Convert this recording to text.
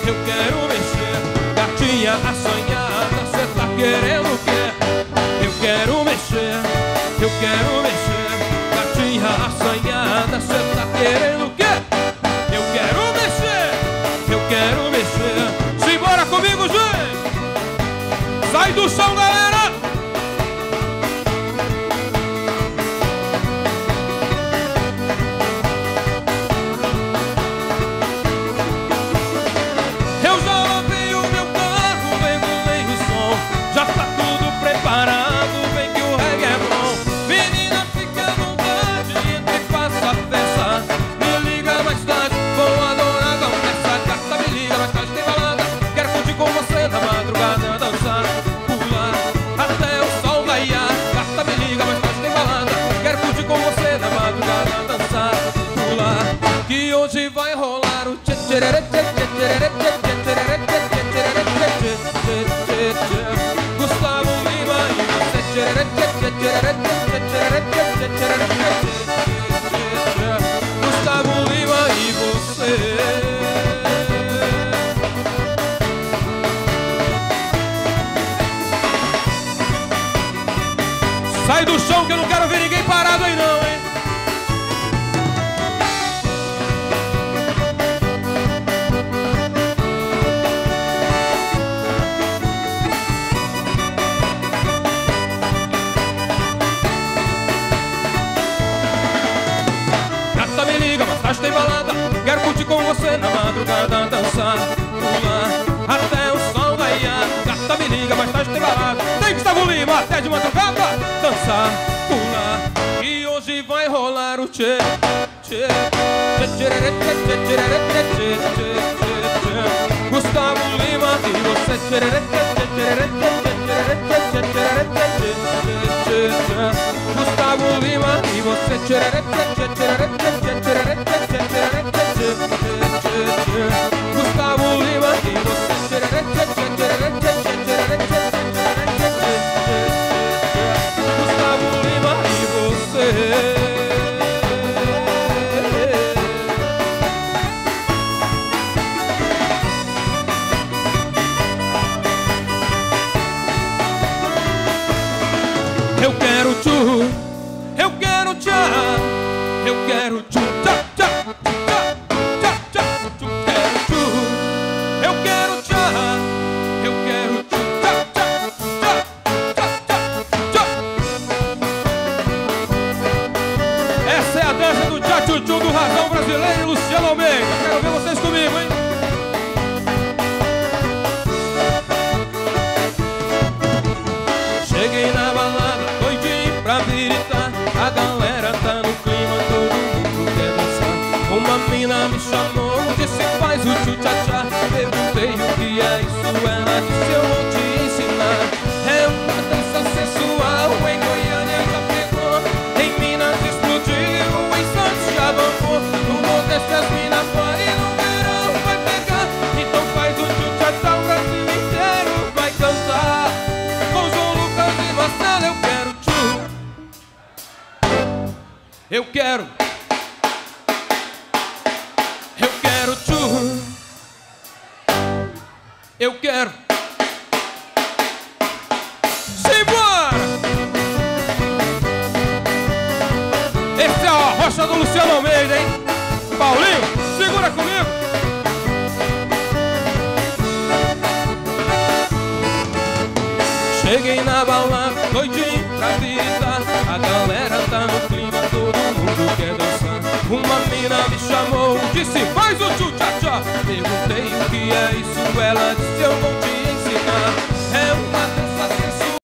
eu quero mexer. Gatinha assanhada, cê tá querendo o quê? Eu quero mexer, eu quero mexer. Gatinha assanhada, cê tá querendo o quê? Eu quero mexer, eu quero mexer. Simbora comigo, gente! Sai do chão, galera! Que hoje vai rolar o tchê tchê tchê tchê tchê tchê tchê. Gustavo Lima e você tchê tchê tchê tchê tchê. Gustavo Lima e você. Sai do chão que eu não quero ver ninguém parado aí não, hein? Tem balada, quero curtir com você na madrugada, dançar, pular, até o sol raiar. Gata me liga, mais tarde tem balada, tem Gustavo Lima até de madrugada, dançar, pular. E hoje vai rolar o tchê, tchê, tchê, tchê, tchê, tchê, tchê, tchê, tchê. Gustavo Lima e você tchê, tchê, tchê, tchê, tchê, tchê, tchê, tchê. Gustavo Lima e você tchê, tchê, tchê, tchê, tchê, tchê. Gustavo Lima e você. Gustavo Lima e você. Eu quero tchu, eu quero tchá, eu quero tchu, tchá, tchá. Tchutchu do Razão Brasileiro e Luciano Almeida. Quero ver vocês comigo, hein? Cheguei na balada, doidinho pra gritar. A galera tá no clima, todo mundo quer dançar. Uma mina me chamou, disse faz o tchu-tchá-tchá. Perguntei o que é isso, ela disse eu vou te ensinar. É uma dança sensual, em Goiânia já pegou, em Minas explodiu, em Santos já bancou, no Nordeste as minas fora e no verão vai pegar. Então faz o tchu-tchá-tchá, o Brasil inteiro vai cantar. Com João Lucas e Marcelo eu quero tchu. Eu quero tchu. Eu quero. Simbora! Esse é a rocha do Luciano Almeida, hein? Paulinho, segura comigo. Cheguei na balada, doidinho pra gritar. A galera tá no clima, todo mundo quer dançar. Uma mina me chamou, disse faz o tchu-tchá-tchá. Perguntei o que é isso, ela disse eu vou te ensinar.